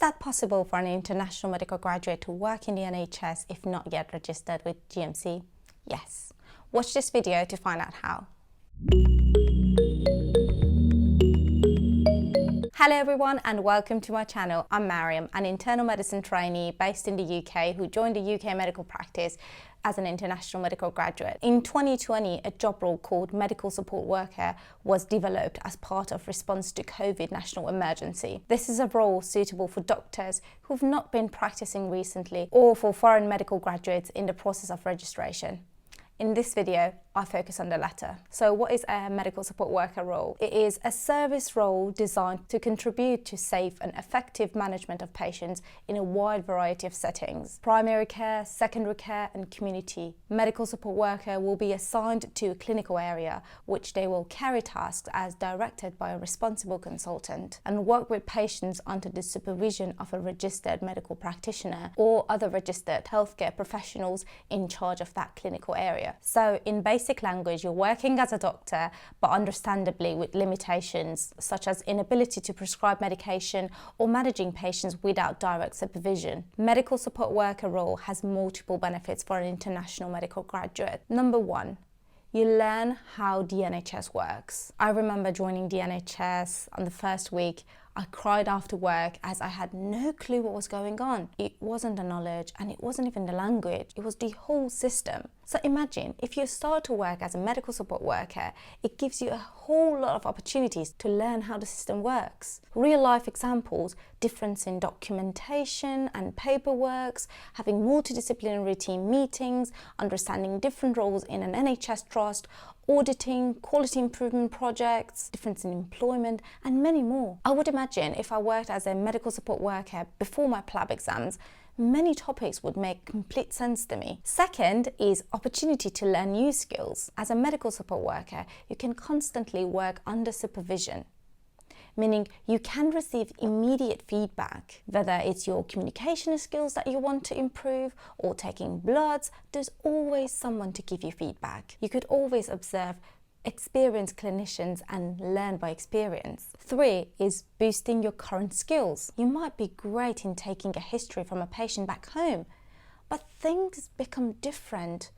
that possible for an international medical graduate to work in the NHS if not yet registered with GMC? Yes. Watch this video to find out how. Hello everyone and welcome to my channel. I'm Mariam, an internal medicine trainee based in the UK who joined the UK medical practice as an international medical graduate. In 2020, a job role called medical support worker was developed as part of response to COVID national emergency. This is a role suitable for doctors who've not been practicing recently or for foreign medical graduates in the process of registration. In this video, I focus on the latter. So what is a medical support worker role? It is a service role designed to contribute to safe and effective management of patients in a wide variety of settings: primary care, secondary care, and community. Medical support worker will be assigned to a clinical area, which they will carry tasks as directed by a responsible consultant and work with patients under the supervision of a registered medical practitioner or other registered healthcare professionals in charge of that clinical area. So in basic language, you're working as a doctor, but understandably with limitations such as inability to prescribe medication or managing patients without direct supervision. Medical support worker role has multiple benefits for an international medical graduate. Number one, you learn how the NHS works. I remember joining the NHS on the first week. I cried after work as I had no clue what was going on. It wasn't the knowledge and it wasn't even the language, it was the whole system. So imagine if you start to work as a medical support worker, it gives you a whole lot of opportunities to learn how the system works. Real life examples, difference in documentation and paperwork, having multidisciplinary team meetings, understanding different roles in an NHS trust, auditing, quality improvement projects, difference in employment, and many more. I would imagine if I worked as a medical support worker before my PLAB exams, many topics would make complete sense to me. Second is opportunity to learn new skills. As a medical support worker, you can constantly work under supervision, meaning you can receive immediate feedback. Whether it's your communication skills that you want to improve or taking bloods, there's always someone to give you feedback. You could always observe experienced clinicians and learn by experience. Three is boosting your current skills. You might be great in taking a history from a patient back home, but things become different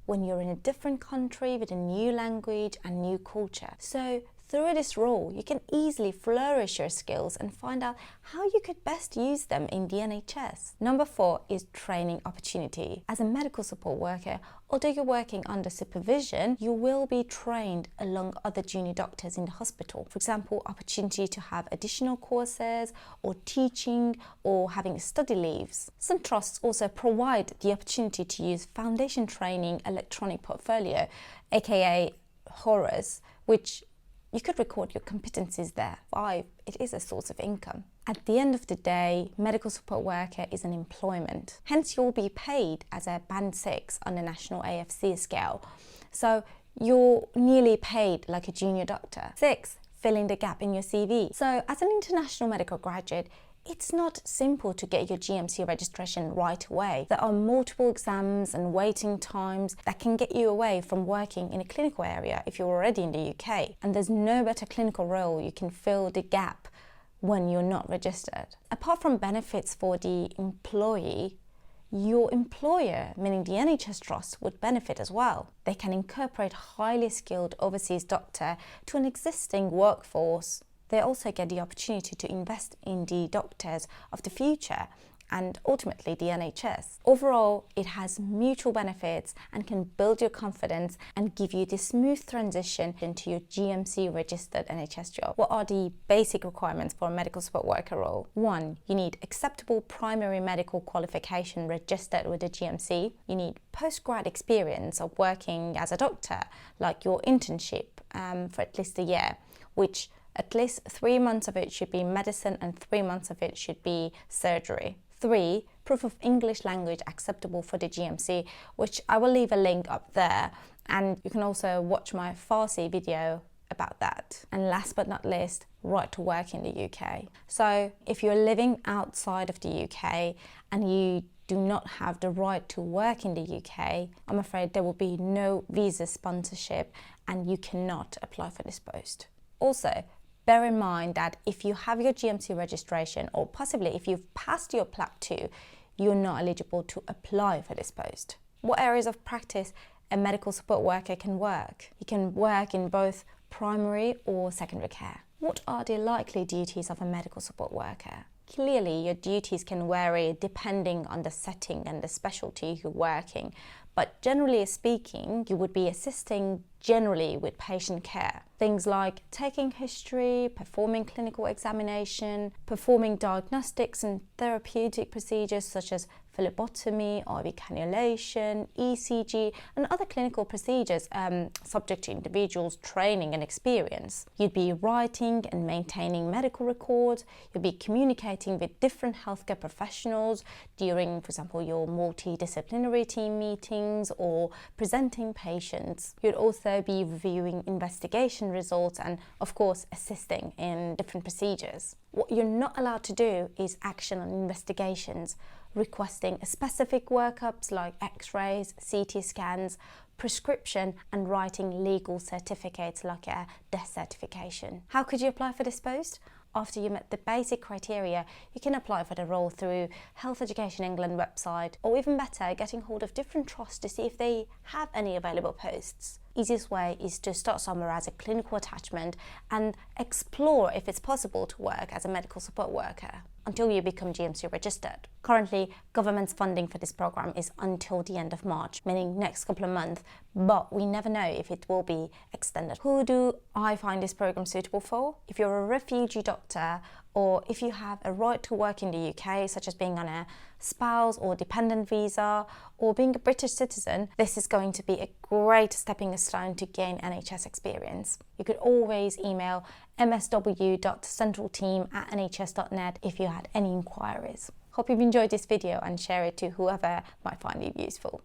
when you're in a different country with a new language and new culture. So through this role, you can easily flourish your skills and find out how you could best use them in the NHS. Number four is training opportunity. As a medical support worker, although you're working under supervision, you will be trained along other junior doctors in the hospital. For example, opportunity to have additional courses or teaching or having study leaves. Some trusts also provide the opportunity to use foundation training electronic portfolio, aka HORAS, which you could record your competencies there. 5, it is a source of income. At the end of the day, medical support worker is an employment. Hence, you'll be paid as a band 6 on the national AFC scale. So you're nearly paid like a junior doctor. 6, filling the gap in your CV. So as an international medical graduate, it's not simple to get your GMC registration right away. There are multiple exams and waiting times that can get you away from working in a clinical area if you're already in the UK. And there's no better clinical role you can fill the gap when you're not registered. Apart from benefits for the employee, your employer, meaning the NHS Trust, would benefit as well. They can incorporate highly skilled overseas doctor to an existing workforce. They also get the opportunity to invest in the doctors of the future and ultimately the NHS. Overall, it has mutual benefits and can build your confidence and give you the smooth transition into your GMC registered NHS job. What are the basic requirements for a medical support worker role? 1, you need acceptable primary medical qualification registered with the GMC. You need postgrad experience of working as a doctor, like your internship for at least a year, which at least 3 months of it should be medicine and 3 months of it should be surgery. 3, proof of English language acceptable for the GMC, which I will leave a link up there. And you can also watch my Farsi video about that. And last but not least, right to work in the UK. So if you're living outside of the UK and you do not have the right to work in the UK, I'm afraid there will be no visa sponsorship and you cannot apply for this post. Also, Bear in mind that if you have your GMC registration, or possibly if you've passed your PLAB 2, you're not eligible to apply for this post. What areas of practice a medical support worker can work? You can work in both primary or secondary care. What are the likely duties of a medical support worker? Clearly, your duties can vary depending on the setting and the specialty you're working, but generally speaking, you would be assisting generally with patient care. Things like taking history, performing clinical examination, performing diagnostics and therapeutic procedures such as phlebotomy, IV cannulation, ECG, and other clinical procedures subject to individuals' training and experience. You'd be writing and maintaining medical records. You'd be communicating with different healthcare professionals during, for example, your multidisciplinary team meetings or presenting patients. You'd also be reviewing investigation results and, of course, assisting in different procedures. What you're not allowed to do is action on investigations, requesting specific workups like x-rays, CT scans, prescription, and writing legal certificates like a death certification. How could you apply for this post? After you met the basic criteria, you can apply for the role through Health Education England website, or even better, getting hold of different trusts to see if they have any available posts. Easiest way is to start somewhere as a clinical attachment and explore if it's possible to work as a medical support worker until you become GMC registered. Currently, government's funding for this program is until the end of March, meaning next couple of months, but we never know if it will be extended. Who do I find this program suitable for? If you're a refugee doctor, or if you have a right to work in the UK, such as being on a spouse or dependent visa, or being a British citizen, this is going to be a great stepping stone to gain NHS experience. You could always email msw.centralteam@nhs.net if you had any inquiries. Hope you've enjoyed this video and share it to whoever might find it useful.